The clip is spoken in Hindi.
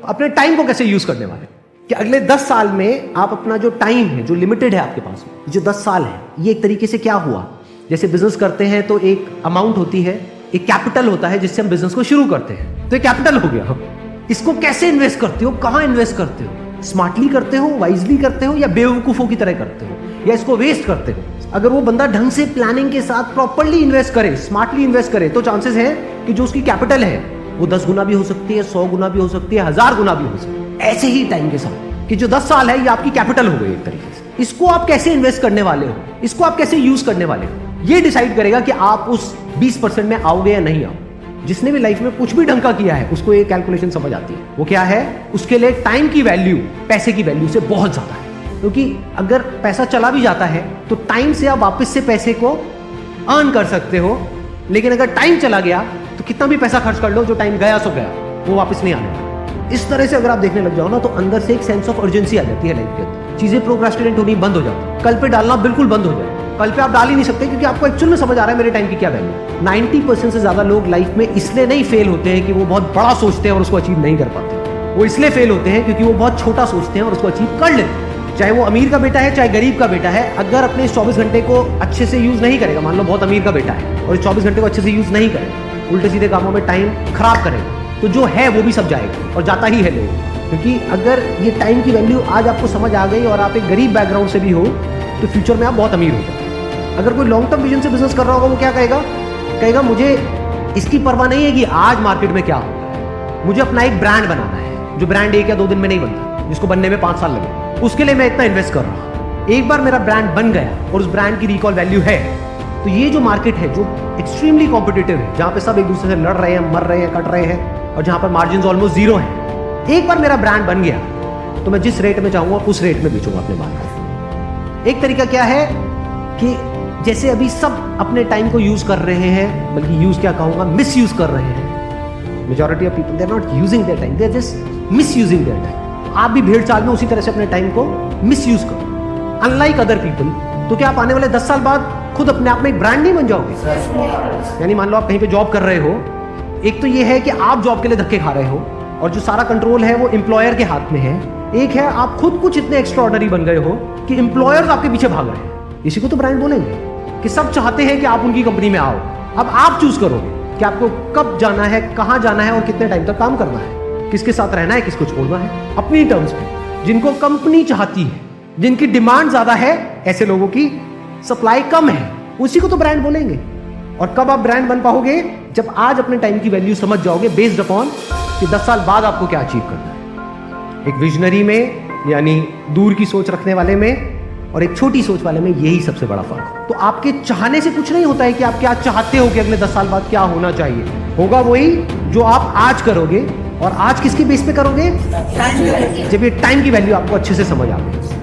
अपने टाइम को कैसे यूज करने वाले, कि अगले 10 साल में आप अपना जो टाइम है, जो लिमिटेड है आपके पास में, जो 10 साल है, ये एक तरीके से क्या हुआ, जैसे बिजनेस करते हैं तो एक अमाउंट होती है, एक कैपिटल होता है जिससे हम बिजनेस को शुरू करते हैं, तो एक कैपिटल हो गया। इसको कैसे इन्वेस्ट करते हो, कहां इन्वेस्ट करते हो, स्मार्टली करते हो, वाइजली करते हो, या बेवकूफों की तरह करते हो, या इसको वेस्ट करते हो। अगर वो बंदा ढंग से प्लानिंग के साथ प्रॉपर्ली इन्वेस्ट करे, स्मार्टली इन्वेस्ट करे, तो चांसेस है कि जो उसकी कैपिटल है वो 10 गुना भी हो सकती है, 100 गुना भी हो सकती है, 1000 गुना भी हो सकती है। ऐसे ही टाइम के साथ कि जो 10 साल है ये आपकी कैपिटल हो गई एक तरीके से। इसको आप कैसे इन्वेस्ट करने वाले हो, इसको आप कैसे यूज करने वाले हो, ये डिसाइड करेगा कि आप उस 20% में आओगे या नहीं आओ। जिसने भी लाइफ में कुछ भी ढंग का किया है उसको ये कैलकुलेशन समझ आती है। वो क्या है, उसके लिए टाइम की वैल्यू पैसे की वैल्यू से बहुत ज्यादा है। क्योंकि अगर पैसा चला भी जाता है तो टाइम से आप वापस से पैसे को अर्न कर सकते हो, लेकिन अगर टाइम चला गया तो कितना भी पैसा खर्च कर लो, जो टाइम गया सो गया, वो वापस नहीं आने। इस तरह से अगर आप देखने लग जाओ ना, तो अंदर से एक सेंस ऑफ अर्जेंसी आ जाती है लाइफ के अंदर। चीजें प्रोक्रास्टिनेट होनी बंद हो जाती, कल पे डालना बिल्कुल बंद हो जाए। कल पे आप डाल ही नहीं सकते क्योंकि आपको एक्चुअल में समझ आ रहा है मेरे टाइम की क्या वैल्यू। 90% से ज्यादा लोग लाइफ में इसलिए नहीं फेल होते हैं कि वो बहुत बड़ा सोचते हैं और उसको अचीव नहीं कर पाते। वो इसलिए फेल होते हैं क्योंकि वो बहुत छोटा सोचते हैं और उसको अचीव कर लेते हैं। चाहे वो अमीर का बेटा है, चाहे गरीब का बेटा है, अगर अपने 24 घंटे को अच्छे से यूज नहीं करेगा, मान लो बहुत अमीर का बेटा है और 24 घंटे को अच्छे से यूज नहीं करेगा, उल्टे सीधे कामों में टाइम खराब करेगा, तो जो है वो भी सब जाएगा और जाता ही है लोग। क्योंकि अगर ये टाइम की वैल्यू आज आपको समझ आ गई और आप एक गरीब बैकग्राउंड से भी हो, तो फ्यूचर में आप बहुत अमीर हो जाओगे। अगर कोई लॉन्ग टर्म विजन से बिजनेस कर रहा होगा, वो क्या कहेगा मुझे इसकी परवाह नहीं है कि आज मार्केट में क्या हो, मुझे अपना एक ब्रांड बनाना है, जो ब्रांड 1 या 2 दिन में नहीं बनता, जिसको बनने में 5 साल लगे, उसके लिए मैं इतना इन्वेस्ट कर रहा हूं। एक बार मेरा ब्रांड बन गया और उस ब्रांड की रिकॉल वैल्यू है, तो ये जो मार्केट है जो एक्सट्रीमली कॉम्पिटिटिव है, जहां पे सब एक दूसरे से लड़ रहे हैं, मर रहे हैं, कट रहे हैं, और जहां पर मार्जिन ऑलमोस्ट जीरो है, एक बार मेरा ब्रांड बन गया तो मैं जिस रेट में चाहूंगा उस रेट में बेचूंगा अपने माल को। एक तरीका क्या है कि जैसे अभी सब अपने टाइम को यूज कर रहे हैं, बल्कि यूज क्या कहूंगा, मिस यूज कर रहे हैं। Majority of people they are not using their time, they are just misusing their time. आप भी भेड़ चाल में उसी तरह से अपने टाइम को मिस यूज करो, अनलाइक अदर पीपल। तो क्या आप आने वाले 10 साल बाद खुद अपने आप में एक ब्रांड नहीं बन जाओगे? यानी मान लो आप कहीं पे जॉब कर रहे हो, एक तो ये है कि आप जॉब के लिए धक्के खा रहे हो और जो सारा कंट्रोल है वो एम्प्लॉयर के हाथ में है। एक है आप खुद कुछ इतने एक्स्ट्राऑर्डिनरी बन गए हो कि एम्प्लॉयर्स आपके पीछे भाग रहे हैं। इसी को तो ब्रांड बोलेंगे, कि सब चाहते हैं कि आप उनकी कंपनी में आओ। अब आप चूज करोगे कि आपको कब जाना है, कहां जाना है और कितने टाइम तक काम करना है, किसके साथ रहना है, किसको छोड़ना है, अपनी टर्म्स पे। जिनको कंपनी चाहती है, जिनकी डिमांड ज्यादा है, ऐसे लोगों की सप्लाई कम है, उसी को तो ब्रांड बोलेंगे। और कब आप ब्रांड बन पाओगे? जब आज अपने टाइम की वैल्यू समझ जाओगे, बेस्ड अपॉन कि 10 साल बाद आपको क्या अचीव करना है। एक विजनरी में, यानी दूर की सोच रखने वाले में, और एक छोटी सोच वाले में, यही सबसे बड़ा फर्क है। तो आपके चाहने से कुछ नहीं होता है कि आप क्या चाहते हो कि अगले 10 साल बाद क्या होना चाहिए। होगा वही जो आप आज करोगे, और आज किसके बेस पे करोगे? जब ये टाइम की वैल्यू आपको अच्छे से समझ आ गई।